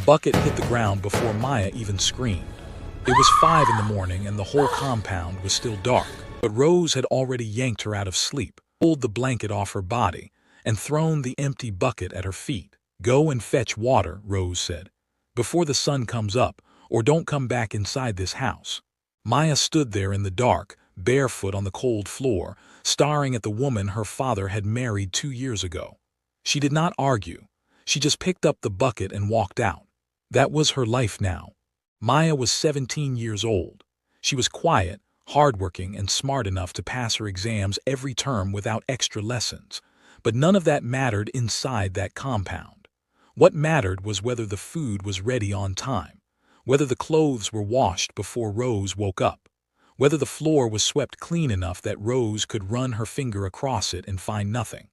bucket hit the ground before Maya even screamed. It was 5 in the morning and the whole compound was still dark, but Rose had already yanked her out of sleep, pulled the blanket off her body, and thrown the empty bucket at her feet. "Go and fetch water," Rose said, "before the sun comes up, or don't come back inside this house." Maya stood there in the dark, barefoot on the cold floor, staring at the woman her father had married 2 years ago. She did not argue. She just picked up the bucket and walked out. That was her life now. Maya was 17 years old. She was quiet, hardworking, and smart enough to pass her exams every term without extra lessons. But none of that mattered inside that compound. What mattered was whether the food was ready on time, whether the clothes were washed before Rose woke up, whether the floor was swept clean enough that Rose could run her finger across it and find nothing.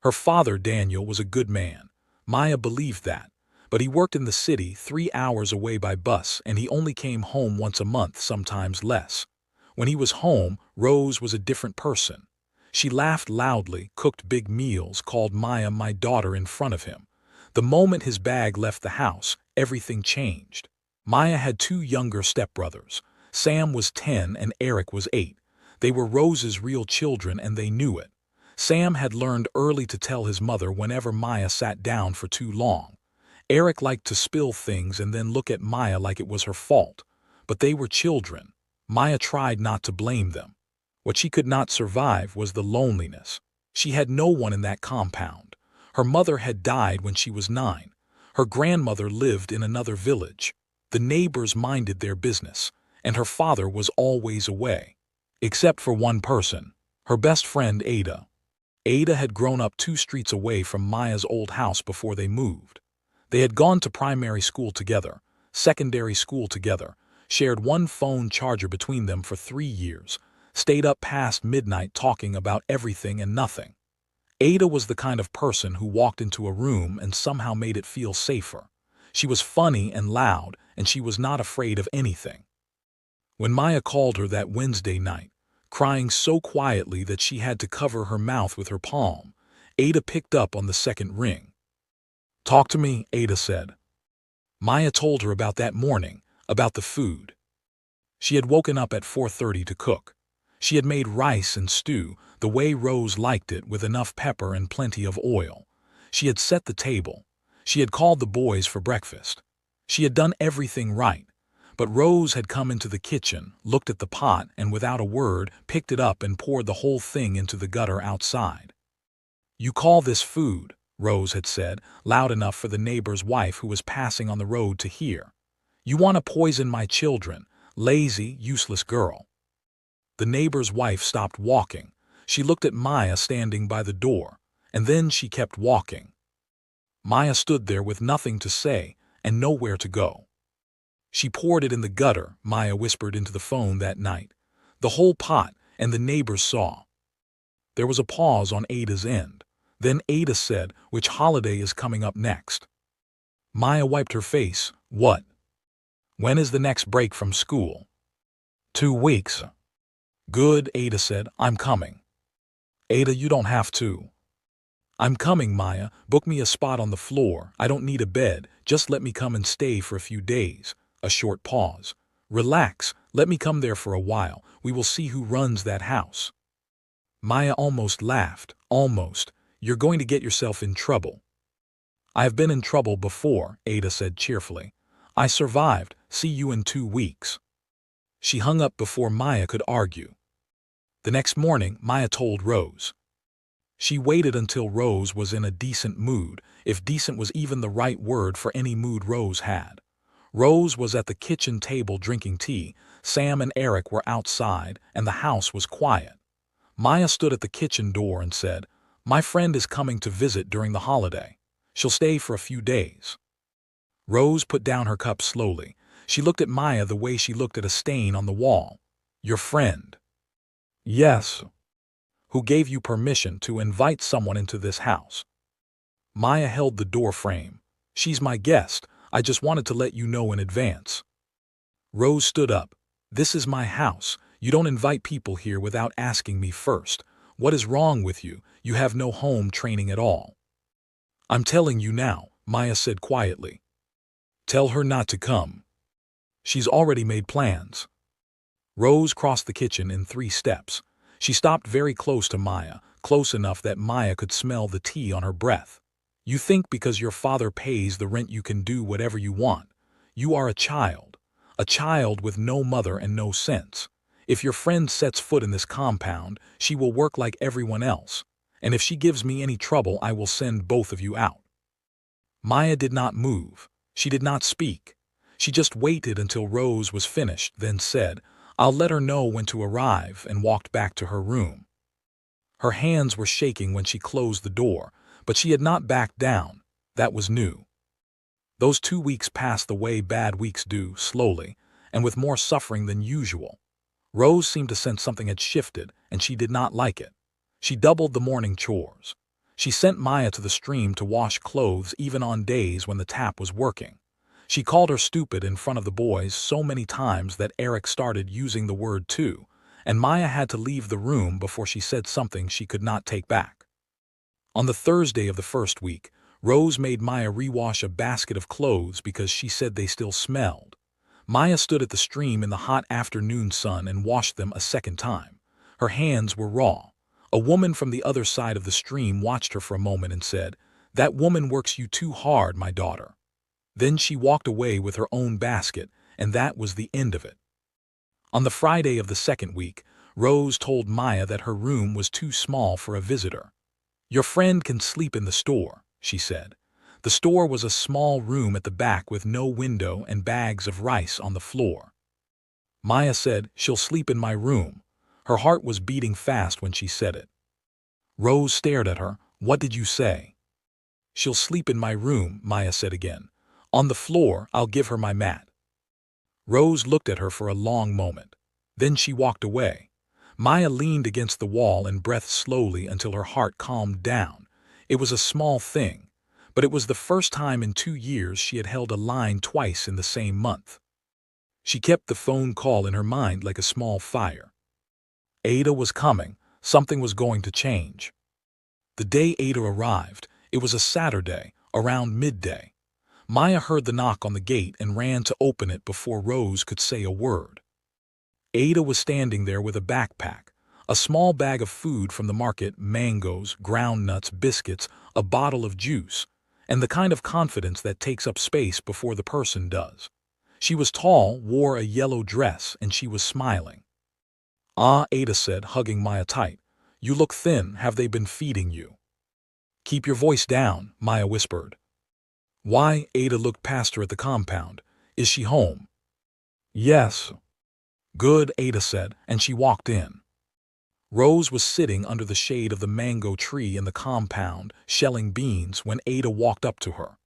Her father, Daniel, was a good man. Maya believed that. But he worked in the city 3 hours away by bus, and he only came home once a month, sometimes less. When he was home, Rose was a different person. She laughed loudly, cooked big meals, called Maya my daughter in front of him. The moment his bag left the house, everything changed. Maya had 2 younger stepbrothers. Sam was 10 and Eric was 8. They were Rose's real children and they knew it. Sam had learned early to tell his mother whenever Maya sat down for too long. Eric liked to spill things and then look at Maya like it was her fault. But they were children. Maya tried not to blame them. What she could not survive was the loneliness. She had no one in that compound. Her mother had died when she was 9. Her grandmother lived in another village. The neighbors minded their business, and her father was always away. Except for one person, her best friend Ada. Ada had grown up 2 streets away from Maya's old house before they moved. They had gone to primary school together, secondary school together, shared one phone charger between them for 3 years, stayed up past midnight talking about everything and nothing. Ada was the kind of person who walked into a room and somehow made it feel safer. She was funny and loud, and she was not afraid of anything. When Maya called her that Wednesday night, crying so quietly that she had to cover her mouth with her palm, Ada picked up on the second ring. "Talk to me," Ada said. Maya told her about that morning, about the food. She had woken up at 4:30 to cook. She had made rice and stew, the way Rose liked it, with enough pepper and plenty of oil. She had set the table. She had called the boys for breakfast. She had done everything right. But Rose had come into the kitchen, looked at the pot, and without a word, picked it up and poured the whole thing into the gutter outside. "You call this food?" Rose had said, loud enough for the neighbor's wife who was passing on the road to hear. "You want to poison my children, lazy, useless girl." The neighbor's wife stopped walking. She looked at Maya standing by the door, and then she kept walking. Maya stood there with nothing to say and nowhere to go. "She poured it in the gutter," Maya whispered into the phone that night. "The whole pot, and the neighbors saw." There was a pause on Ada's end. Then Ada said, "Which holiday is coming up next?" Maya wiped her face. "What? When is the next break from school?" 2 weeks. "Good," Ada said. "I'm coming." "Ada, you don't have to." "I'm coming, Maya. Book me a spot on the floor. I don't need a bed. Just let me come and stay for a few days." A short pause. "Relax. Let me come there for a while. We will see who runs that house." Maya almost laughed. "Almost. You're going to get yourself in trouble." "I have been in trouble before," Ada said cheerfully. "I survived. See you in 2 weeks." She hung up before Maya could argue. The next morning, Maya told Rose. She waited until Rose was in a decent mood, if decent was even the right word for any mood Rose had. Rose was at the kitchen table drinking tea, Sam and Eric were outside, and the house was quiet. Maya stood at the kitchen door and said, "My friend is coming to visit during the holiday. She'll stay for a few days." Rose put down her cup slowly. She looked at Maya the way she looked at a stain on the wall. "Your friend?" "Yes." "Who gave you permission to invite someone into this house?" Maya held the door frame. "She's my guest. I just wanted to let you know in advance." Rose stood up. "This is my house. You don't invite people here without asking me first. What is wrong with you? You have no home training at all." "I'm telling you now," Maya said quietly. Tell her not to come. She's already made plans. Rose crossed the kitchen in 3 steps. She stopped very close to Maya, close enough that Maya could smell the tea on her breath. You think because your father pays the rent you can do whatever you want. You are a child with no mother and no sense. If your friend sets foot in this compound, she will work like everyone else. And if she gives me any trouble, I will send both of you out. Maya did not move. She did not speak. She just waited until Rose was finished, then said, "I'll let her know when to arrive," and walked back to her room. Her hands were shaking when she closed the door, but she had not backed down. That was new. Those 2 weeks passed the way bad weeks do, slowly, and with more suffering than usual. Rose seemed to sense something had shifted, and she did not like it. She doubled the morning chores. She sent Maya to the stream to wash clothes even on days when the tap was working. She called her stupid in front of the boys so many times that Eric started using the word too, and Maya had to leave the room before she said something she could not take back. On the Thursday of the first week, Rose made Maya rewash a basket of clothes because she said they still smelled. Maya stood at the stream in the hot afternoon sun and washed them a second time. Her hands were raw. A woman from the other side of the stream watched her for a moment and said, "That woman works you too hard, my daughter." Then she walked away with her own basket, and that was the end of it. On the Friday of the second week, Rose told Maya that her room was too small for a visitor. "Your friend can sleep in the store," she said. The store was a small room at the back with no window and bags of rice on the floor. Maya said, "She'll sleep in my room." Her heart was beating fast when she said it. Rose stared at her. "What did you say?" "She'll sleep in my room," Maya said again. "On the floor, I'll give her my mat." Rose looked at her for a long moment. Then she walked away. Maya leaned against the wall and breathed slowly until her heart calmed down. It was a small thing, but it was the first time in 2 years she had held a line twice in the same month. She kept the phone call in her mind like a small fire. Ada was coming. Something was going to change. The day Ada arrived, it was a Saturday, around midday. Maya heard the knock on the gate and ran to open it before Rose could say a word. Ada was standing there with a backpack, a small bag of food from the market, mangoes, ground nuts, biscuits, a bottle of juice, and the kind of confidence that takes up space before the person does. She was tall, wore a yellow dress, and she was smiling. "Ah," Ada said, hugging Maya tight. "You look thin. Have they been feeding you?" "Keep your voice down," Maya whispered. "Why?" Ada looked past her at the compound. "Is she home?" "Yes." "Good," Ada said, and she walked in. Rose was sitting under the shade of the mango tree in the compound, shelling beans, when Ada walked up to her.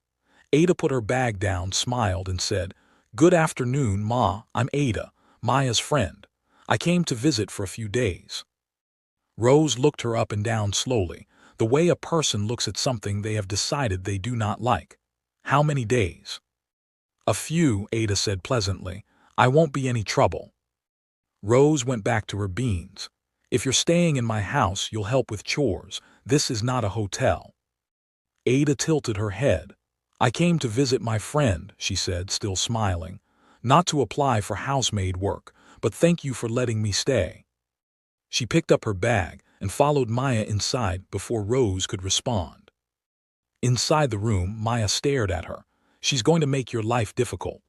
Ada put her bag down, smiled, and said, "Good afternoon, Ma. I'm Ada, Maya's friend. I came to visit for a few days." Rose looked her up and down slowly, the way a person looks at something they have decided they do not like. "How many days?" "A few," Ada said pleasantly. "I won't be any trouble." Rose went back to her beans. "If you're staying in my house, you'll help with chores. This is not a hotel." Ada tilted her head. "I came to visit my friend," she said, still smiling. "Not to apply for housemaid work, but thank you for letting me stay." She picked up her bag and followed Maya inside before Rose could respond. Inside the room, Maya stared at her. "She's going to make your life difficult."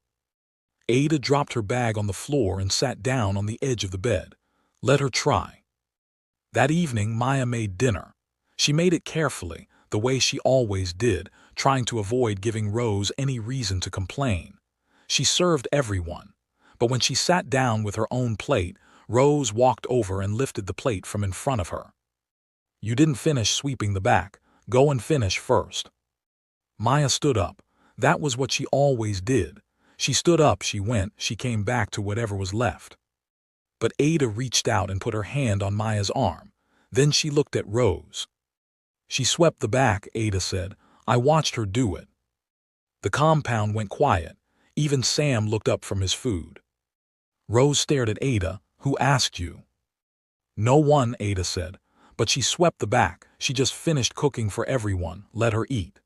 Ada dropped her bag on the floor and sat down on the edge of the bed. "Let her try." That evening, Maya made dinner. She made it carefully, the way she always did, trying to avoid giving Rose any reason to complain. She served everyone, but when she sat down with her own plate, Rose walked over and lifted the plate from in front of her. "You didn't finish sweeping the back. Go and finish first." Maya stood up. That was what she always did. She stood up, she went, she came back to whatever was left. But Ada reached out and put her hand on Maya's arm. Then she looked at Rose. "She swept the back," Ada said. "I watched her do it." The compound went quiet. Even Sam looked up from his food. Rose stared at Ada. "Who asked you?" "No one," Ada said. "But she swept the back. She just finished cooking for everyone. Let her eat."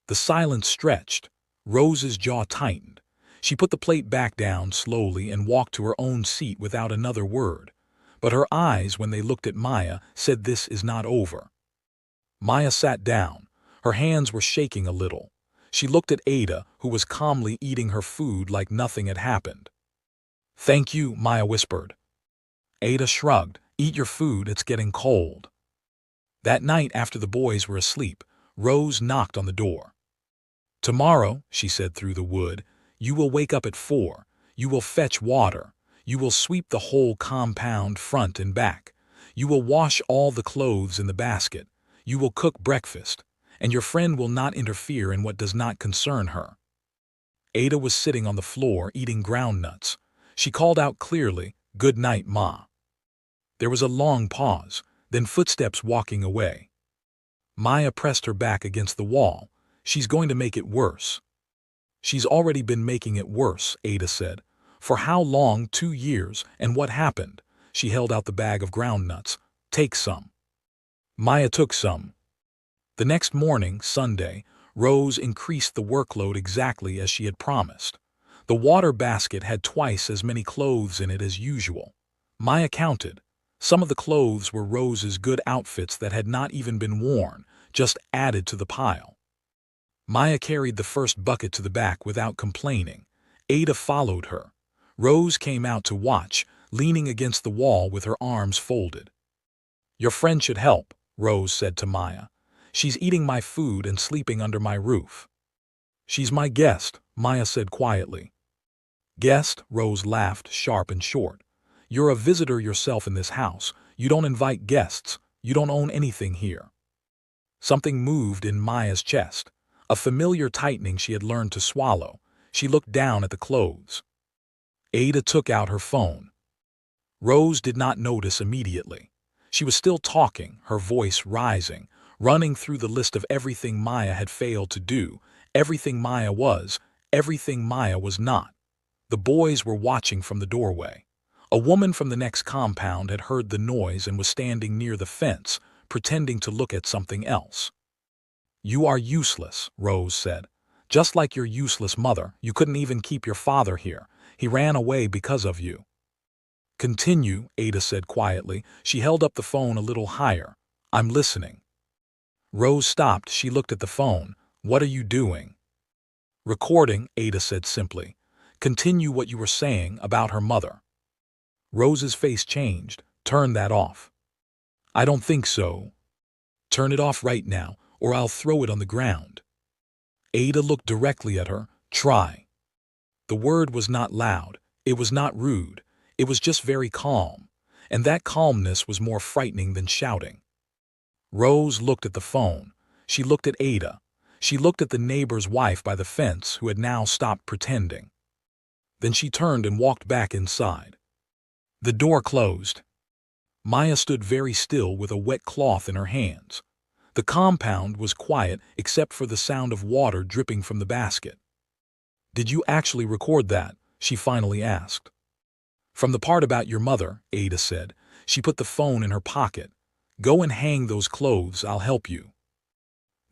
The silence stretched. Rose's jaw tightened. She put the plate back down slowly and walked to her own seat without another word. But her eyes, when they looked at Maya, said this is not over. Maya sat down. Her hands were shaking a little. She looked at Ada, who was calmly eating her food like nothing had happened. "Thank you," Maya whispered. Ada shrugged. "Eat your food, it's getting cold." That night, after the boys were asleep, Rose knocked on the door. "Tomorrow," she said through the wood, "you will wake up at 4. You will fetch water. You will sweep the whole compound front and back. You will wash all the clothes in the basket. You will cook breakfast. And your friend will not interfere in what does not concern her." Ada was sitting on the floor eating ground nuts. She called out clearly, "Good night, Ma." There was a long pause, then footsteps walking away. Maya pressed her back against the wall. "She's going to make it worse." "She's already been making it worse," Ada said. "For how long? 2 years. And what happened?" She held out the bag of ground nuts. "Take some." Maya took some. The next morning, Sunday, Rose increased the workload exactly as she had promised. The water basket had twice as many clothes in it as usual. Maya counted. Some of the clothes were Rose's good outfits that had not even been worn, just added to the pile. Maya carried the first bucket to the back without complaining. Ada followed her. Rose came out to watch, leaning against the wall with her arms folded. "Your friend should help," Rose said to Maya. "She's eating my food and sleeping under my roof." "She's my guest," Maya said quietly. "Guest?" Rose laughed, sharp and short. "You're a visitor yourself in this house. You don't invite guests. You don't own anything here." Something moved in Maya's chest. A familiar tightening she had learned to swallow. She looked down at the clothes. Ada took out her phone. Rose did not notice immediately. She was still talking, her voice rising, running through the list of everything Maya had failed to do, everything Maya was, everything Maya was not. The boys were watching from the doorway. A woman from the next compound had heard the noise and was standing near the fence, pretending to look at something else. "You are useless," Rose said. "Just like your useless mother. You couldn't even keep your father here. He ran away because of you." "Continue," Ada said quietly. She held up the phone a little higher. "I'm listening." Rose stopped. She looked at the phone. "What are you doing?" "Recording," Ada said simply. "Continue what you were saying about her mother." Rose's face changed. "Turn that off." "I don't think so." "Turn it off right now, or I'll throw it on the ground." Ada looked directly at her. "Try." The word was not loud. It was not rude. It was just very calm. And that calmness was more frightening than shouting. Rose looked at the phone. She looked at Ada. She looked at the neighbor's wife by the fence, who had now stopped pretending. Then she turned and walked back inside. The door closed. Maya stood very still with a wet cloth in her hands. The compound was quiet except for the sound of water dripping from the basket. "Did you actually record that?" she finally asked. "From the part about your mother," Ada said. She put the phone in her pocket. "Go and hang those clothes, I'll help you."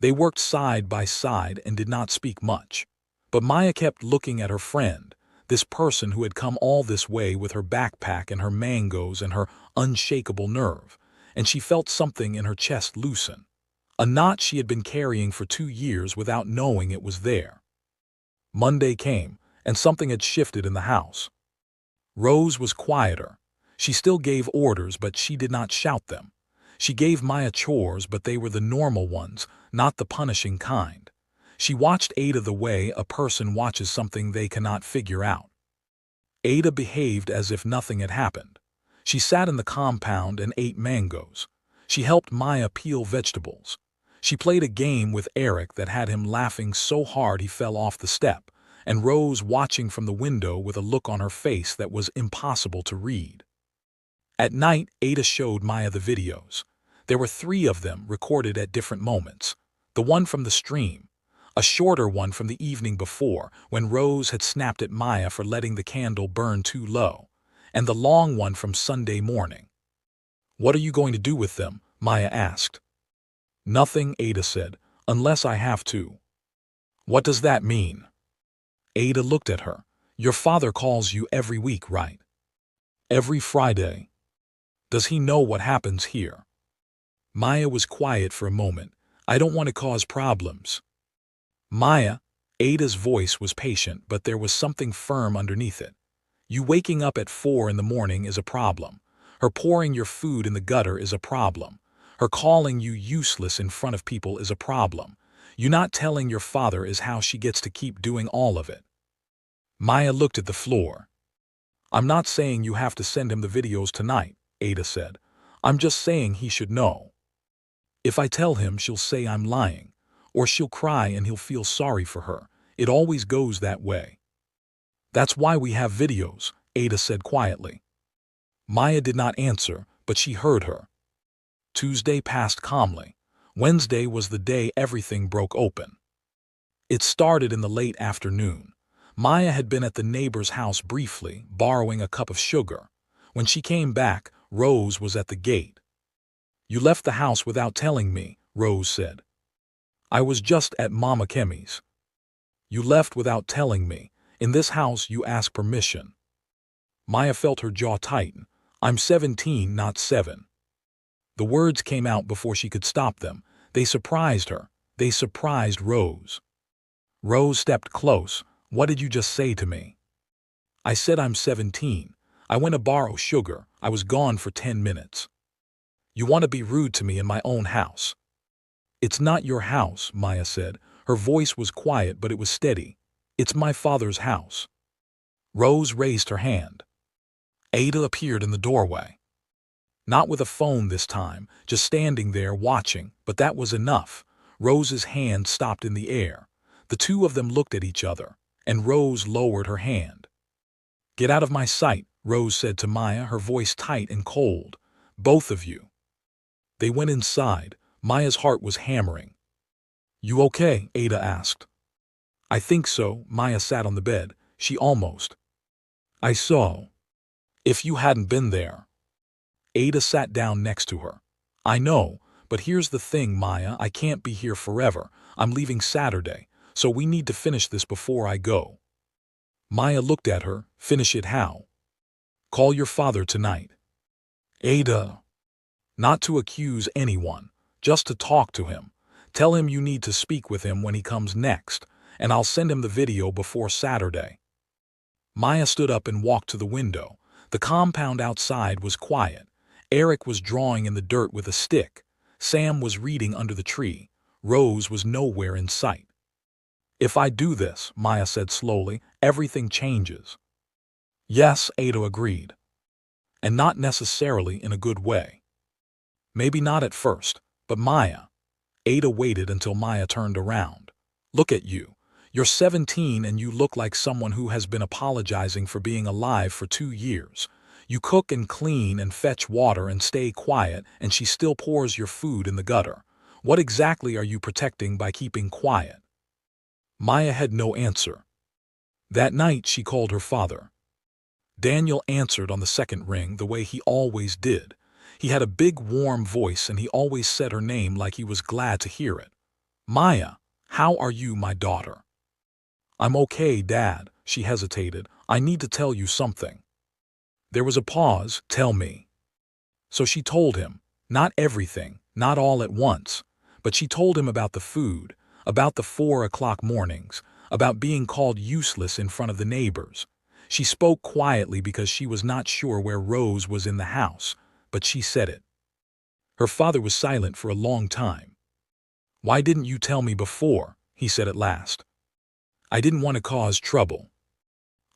They worked side by side and did not speak much. But Maya kept looking at her friend, this person who had come all this way with her backpack and her mangoes and her unshakable nerve, and she felt something in her chest loosen. A knot she had been carrying for 2 years without knowing it was there. Monday came, and something had shifted in the house. Rose was quieter. She still gave orders, but she did not shout them. She gave Maya chores, but they were the normal ones, not the punishing kind. She watched Ada the way a person watches something they cannot figure out. Ada behaved as if nothing had happened. She sat in the compound and ate mangoes. She helped Maya peel vegetables. She played a game with Eric that had him laughing so hard he fell off the step, and Rose watching from the window with a look on her face that was impossible to read. At night, Ada showed Maya the videos. There were 3 of them recorded at different moments. The one from the stream, a shorter one from the evening before, when Rose had snapped at Maya for letting the candle burn too low, and the long one from Sunday morning. "What are you going to do with them?" Maya asked. "Nothing," Ada said, "unless I have to." "What does that mean?" Ada looked at her. Your father calls you every week, right? Every Friday. Does he know what happens here? Maya was quiet for a moment. I don't want to cause problems. Maya, Ada's voice was patient, but there was something firm underneath it. You waking up at 4 in the morning is a problem. Her pouring your food in the gutter is a problem. Her calling you useless in front of people is a problem. You not telling your father is how she gets to keep doing all of it. Maya looked at the floor. I'm not saying you have to send him the videos tonight, Ada said. I'm just saying he should know. If I tell him, she'll say I'm lying, or she'll cry and he'll feel sorry for her. It always goes that way. That's why we have videos, Ada said quietly. Maya did not answer, but she heard her. Tuesday passed calmly. Wednesday was the day everything broke open. It started in the late afternoon. Maya had been at the neighbor's house briefly, borrowing a cup of sugar. When she came back, Rose was at the gate. You left the house without telling me, Rose said. I was just at Mama Kemi's. You left without telling me. In this house you ask permission. Maya felt her jaw tighten. I'm 17, not 7. The words came out before she could stop them. They surprised her. They surprised Rose. Rose stepped close. What did you just say to me? I said I'm 17. I went to borrow sugar. I was gone for 10 minutes. You want to be rude to me in my own house. It's not your house, Maya said. Her voice was quiet, but it was steady. It's my father's house. Rose raised her hand. Ada appeared in the doorway. Not with a phone this time, just standing there watching, but that was enough. Rose's hand stopped in the air. The two of them looked at each other, and Rose lowered her hand. Get out of my sight, Rose said to Maya, her voice tight and cold. Both of you. They went inside. Maya's heart was hammering. You okay? Ada asked. I think so. Maya sat on the bed. She almost. I saw. If you hadn't been there. Ada sat down next to her. I know, but here's the thing, Maya, I can't be here forever. I'm leaving Saturday, so we need to finish this before I go. Maya looked at her. Finish it how? Call your father tonight. Ada. Not to accuse anyone, just to talk to him. Tell him you need to speak with him when he comes next, and I'll send him the video before Saturday. Maya stood up and walked to the window. The compound outside was quiet. Eric was drawing in the dirt with a stick. Sam was reading under the tree. Rose was nowhere in sight. If I do this, Maya said slowly, everything changes. Yes, Ada agreed. And not necessarily in a good way. Maybe not at first, but Maya. Ada waited until Maya turned around. Look at you. You're 17 and you look like someone who has been apologizing for being alive for 2 years. You cook and clean and fetch water and stay quiet, and she still pours your food in the gutter. What exactly are you protecting by keeping quiet? Maya had no answer. That night she called her father. Daniel answered on the second ring the way he always did. He had a big warm voice and he always said her name like he was glad to hear it. Maya, how are you, my daughter? I'm okay, Dad, she hesitated. I need to tell you something. There was a pause. Tell me. So she told him, not everything, not all at once, but she told him about the food, about the 4 o'clock mornings, about being called useless in front of the neighbors. She spoke quietly because she was not sure where Rose was in the house, but she said it. Her father was silent for a long time. Why didn't you tell me before? He said at last. I didn't want to cause trouble.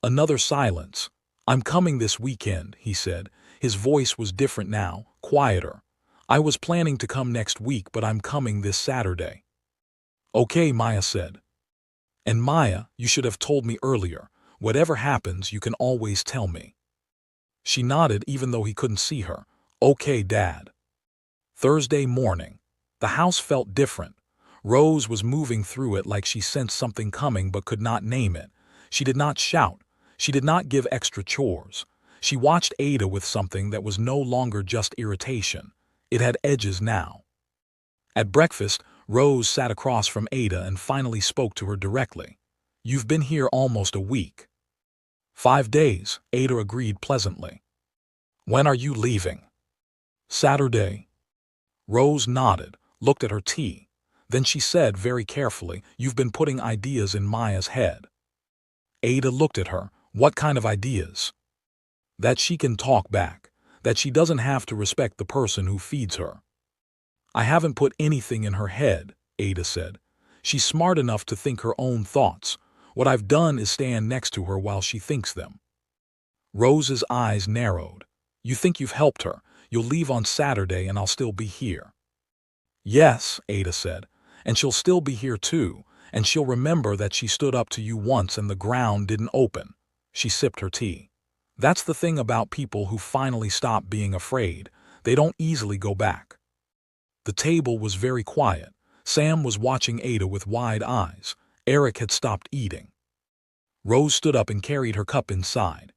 Another silence. I'm coming this weekend, he said. His voice was different now, quieter. I was planning to come next week, but I'm coming this Saturday. Okay, Maya said. And Maya, you should have told me earlier. Whatever happens, you can always tell me. She nodded even though he couldn't see her. Okay, Dad. Thursday morning. The house felt different. Rose was moving through it like she sensed something coming but could not name it. She did not shout. She did not give extra chores. She watched Ada with something that was no longer just irritation. It had edges now. At breakfast, Rose sat across from Ada and finally spoke to her directly. You've been here almost a week. 5 days, Ada agreed pleasantly. When are you leaving? Saturday. Rose nodded, looked at her tea. Then she said very carefully, You've been putting ideas in Maya's head. Ada looked at her. What kind of ideas? That she can talk back. That she doesn't have to respect the person who feeds her. I haven't put anything in her head, Ada said. She's smart enough to think her own thoughts. What I've done is stand next to her while she thinks them. Rose's eyes narrowed. You think you've helped her. You'll leave on Saturday and I'll still be here. Yes, Ada said, and she'll still be here too, and she'll remember that she stood up to you once and the ground didn't open. She sipped her tea. That's the thing about people who finally stop being afraid. They don't easily go back. The table was very quiet. Sam was watching Ada with wide eyes. Eric had stopped eating. Rose stood up and carried her cup inside.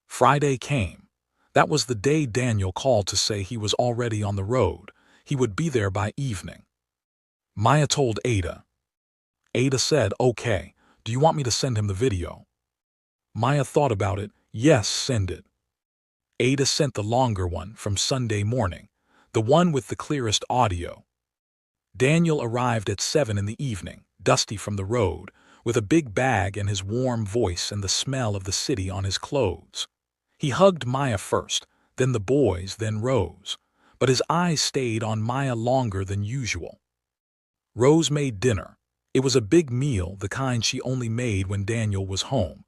Friday came. That was the day Daniel called to say he was already on the road. He would be there by evening. Maya told Ada. Ada said, Okay, do you want me to send him the video? Maya thought about it. Yes, send it. Ada sent the longer one from Sunday morning, the one with the clearest audio. Daniel arrived at 7 in the evening, dusty from the road, with a big bag and his warm voice and the smell of the city on his clothes. He hugged Maya first, then the boys, then Rose, but his eyes stayed on Maya longer than usual. Rose made dinner. It was a big meal, the kind she only made when Daniel was home.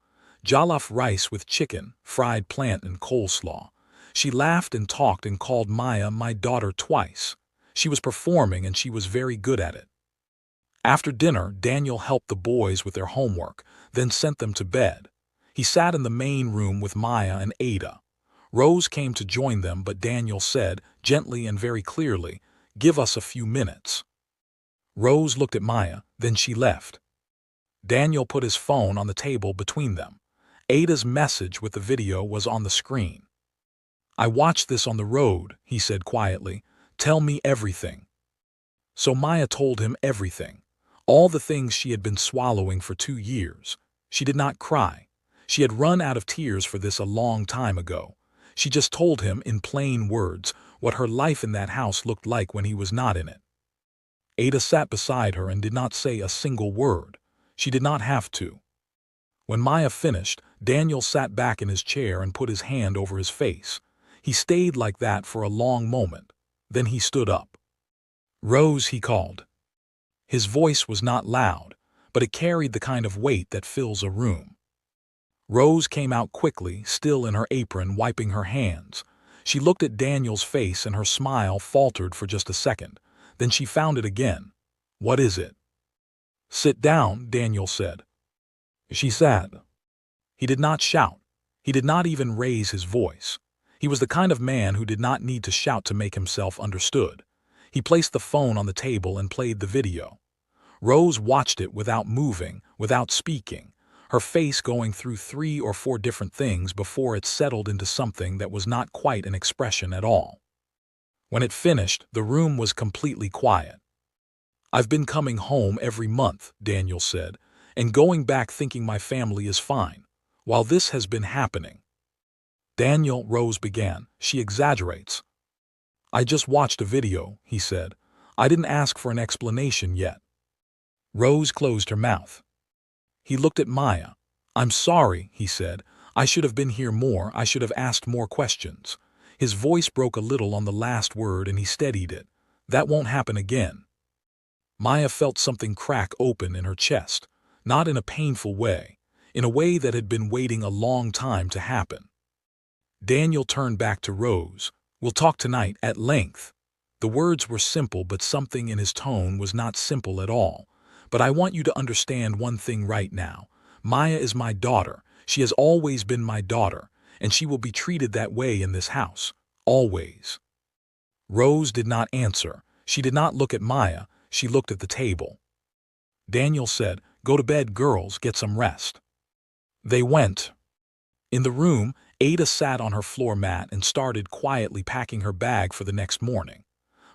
Jollof rice with chicken, fried plantain and coleslaw. She laughed and talked and called Maya my daughter twice. She was performing and she was very good at it. After dinner, Daniel helped the boys with their homework, then sent them to bed. He sat in the main room with Maya and Ada. Rose came to join them, but Daniel said, gently and very clearly, Give us a few minutes. Rose looked at Maya, then she left. Daniel put his phone on the table between them. Ada's message with the video was on the screen. I watched this on the road, he said quietly. Tell me everything. So Maya told him everything. All the things she had been swallowing for 2 years. She did not cry. She had run out of tears for this a long time ago. She just told him in plain words what her life in that house looked like when he was not in it. Ada sat beside her and did not say a single word. She did not have to. When Maya finished, Daniel sat back in his chair and put his hand over his face. He stayed like that for a long moment. Then he stood up. Rose, he called. His voice was not loud, but it carried the kind of weight that fills a room. Rose came out quickly, still in her apron, wiping her hands. She looked at Daniel's face and her smile faltered for just a second. Then she found it again. What is it? Sit down, Daniel said. She sat. He did not shout. He did not even raise his voice. He was the kind of man who did not need to shout to make himself understood. He placed the phone on the table and played the video. Rose watched it without moving, without speaking, her face going through 3 or 4 different things before it settled into something that was not quite an expression at all. When it finished, the room was completely quiet. I've been coming home every month, Daniel said, and going back thinking my family is fine, while this has been happening. Daniel, Rose began, she exaggerates. I just watched a video, he said. I didn't ask for an explanation yet. Rose closed her mouth. He looked at Maya. I'm sorry, he said. I should have been here more. I should have asked more questions. His voice broke a little on the last word and he steadied it. That won't happen again. Maya felt something crack open in her chest, not in a painful way, in a way that had been waiting a long time to happen. Daniel turned back to Rose. We'll talk tonight at length. The words were simple, but something in his tone was not simple at all. But I want you to understand one thing right now. Maya is my daughter. She has always been my daughter, and she will be treated that way in this house. Always. Rose did not answer. She did not look at Maya. She looked at the table. Daniel said, Go to bed, girls, get some rest. They went. In the room, Ada sat on her floor mat and started quietly packing her bag for the next morning.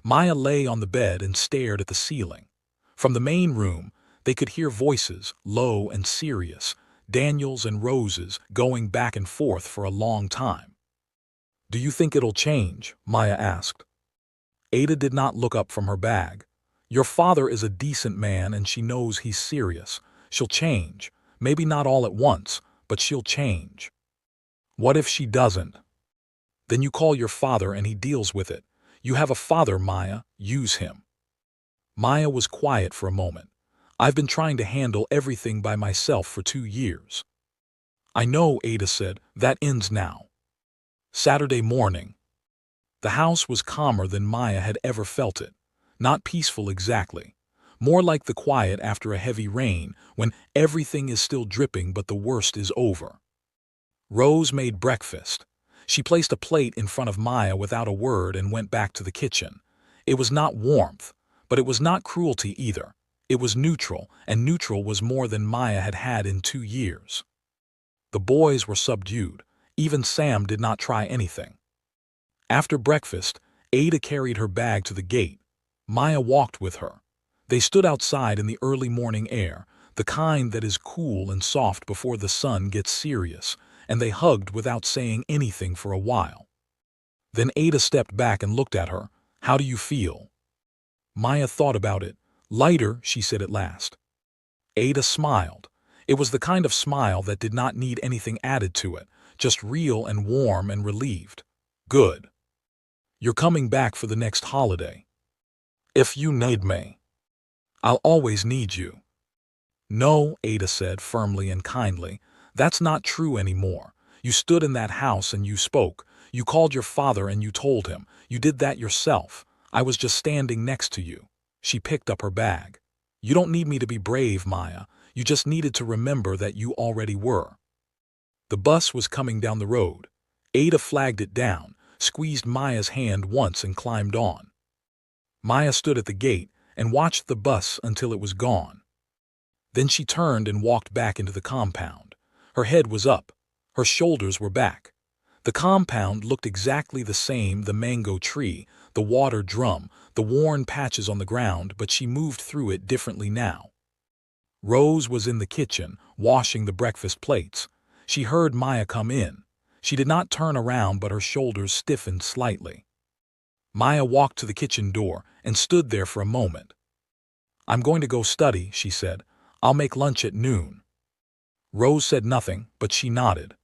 Maya lay on the bed and stared at the ceiling. From the main room, They could hear voices, low and serious, Daniel's and Rose's, going back and forth for a long time. "Do you think it'll change?" Maya asked. Ada did not look up from her bag. "Your father is a decent man and she knows he's serious. She'll change. Maybe not all at once, but she'll change." "What if she doesn't?" "Then you call your father and he deals with it. You have a father, Maya. Use him." Maya was quiet for a moment. "I've been trying to handle everything by myself for 2 years." "I know," Ada said. "That ends now." Saturday morning. The house was calmer than Maya had ever felt it. Not peaceful exactly. More like the quiet after a heavy rain, when everything is still dripping but the worst is over. Rose made breakfast. She placed a plate in front of Maya without a word and went back to the kitchen. It was not warmth, but it was not cruelty either. It was neutral, and neutral was more than Maya had had in 2 years. The boys were subdued. Even Sam did not try anything. After breakfast, Ada carried her bag to the gate. Maya walked with her. They stood outside in the early morning air, the kind that is cool and soft before the sun gets serious, and they hugged without saying anything for a while. Then Ada stepped back and looked at her. "How do you feel?" Maya thought about it. "Lighter," she said at last. Ada smiled. It was the kind of smile that did not need anything added to it, just real and warm and relieved. "Good. You're coming back for the next holiday." "If you need me." "I'll always need you." "No," Ada said firmly and kindly. "That's not true anymore. You stood in that house and you spoke. You called your father and you told him. You did that yourself. I was just standing next to you." She picked up her bag. "You don't need me to be brave, Maya. You just needed to remember that you already were." The bus was coming down the road. Ada flagged it down, squeezed Maya's hand once and climbed on. Maya stood at the gate and watched the bus until it was gone. Then she turned and walked back into the compound. Her head was up. Her shoulders were back. The compound looked exactly the same, the mango tree, the water drum, the worn patches on the ground, but she moved through it differently now. Rose was in the kitchen, washing the breakfast plates. She heard Maya come in. She did not turn around, but her shoulders stiffened slightly. Maya walked to the kitchen door and stood there for a moment. "I'm going to go study," she said. "I'll make lunch at noon." Rose said nothing, but she nodded.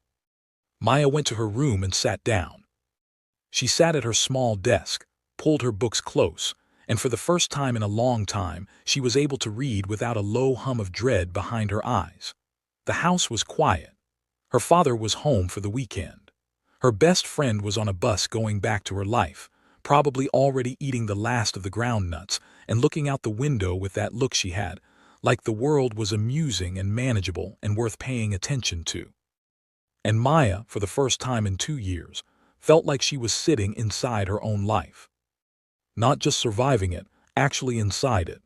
Maya went to her room and sat down. She sat at her small desk, pulled her books close, and for the first time in a long time, she was able to read without a low hum of dread behind her eyes. The house was quiet. Her father was home for the weekend. Her best friend was on a bus going back to her life, probably already eating the last of the ground nuts and looking out the window with that look she had, like the world was amusing and manageable and worth paying attention to. And Maya, for the first time in 2 years, felt like she was sitting inside her own life. Not just surviving it, actually inside it.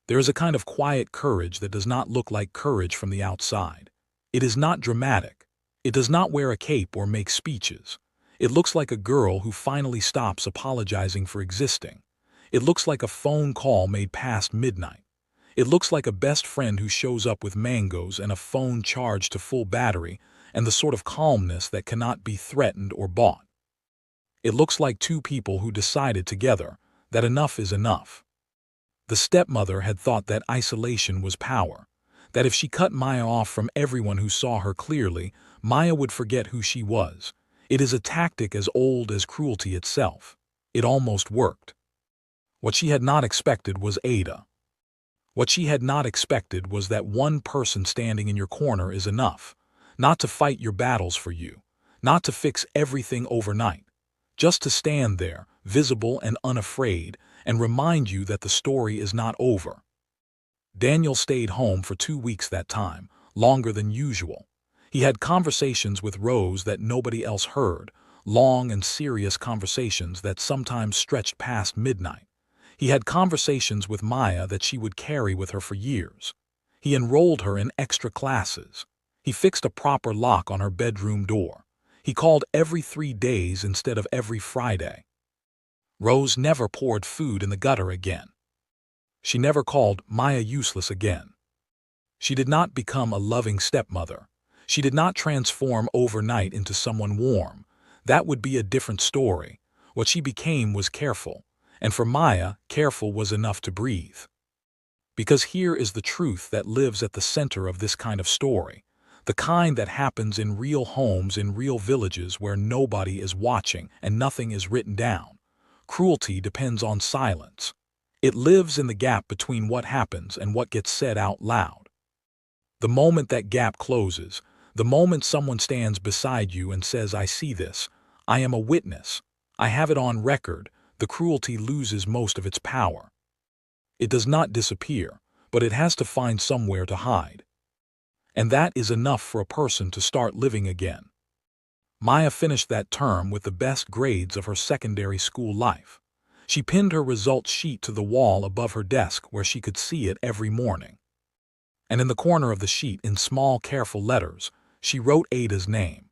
There is a kind of quiet courage that does not look like courage from the outside. It is not dramatic. It does not wear a cape or make speeches. It looks like a girl who finally stops apologizing for existing. It looks like a phone call made past midnight. It looks like a best friend who shows up with mangoes and a phone charged to full battery, and the sort of calmness that cannot be threatened or bought. It looks like two people who decided together that enough is enough. The stepmother had thought that isolation was power, that if she cut Maya off from everyone who saw her clearly, Maya would forget who she was. It is a tactic as old as cruelty itself. It almost worked. What she had not expected was Ada. What she had not expected was that one person standing in your corner is enough, not to fight your battles for you, not to fix everything overnight, just to stand there, visible and unafraid, and remind you that the story is not over. Daniel stayed home for 2 weeks that time, longer than usual. He had conversations with Rose that nobody else heard, long and serious conversations that sometimes stretched past midnight. He had conversations with Maya that she would carry with her for years. He enrolled her in extra classes. He fixed a proper lock on her bedroom door. He called every 3 days instead of every Friday. Rose never poured food in the gutter again. She never called Maya useless again. She did not become a loving stepmother. She did not transform overnight into someone warm. That would be a different story. What she became was careful. And for Maya, careful was enough to breathe. Because here is the truth that lives at the center of this kind of story. The kind that happens in real homes, in real villages where nobody is watching and nothing is written down. Cruelty depends on silence. It lives in the gap between what happens and what gets said out loud. The moment that gap closes, the moment someone stands beside you and says, "I see this, I am a witness, I have it on record," the cruelty loses most of its power. It does not disappear, but it has to find somewhere to hide. And that is enough for a person to start living again. Maya finished that term with the best grades of her secondary school life. She pinned her results sheet to the wall above her desk where she could see it every morning. And in the corner of the sheet, in small, careful letters, she wrote Ada's name.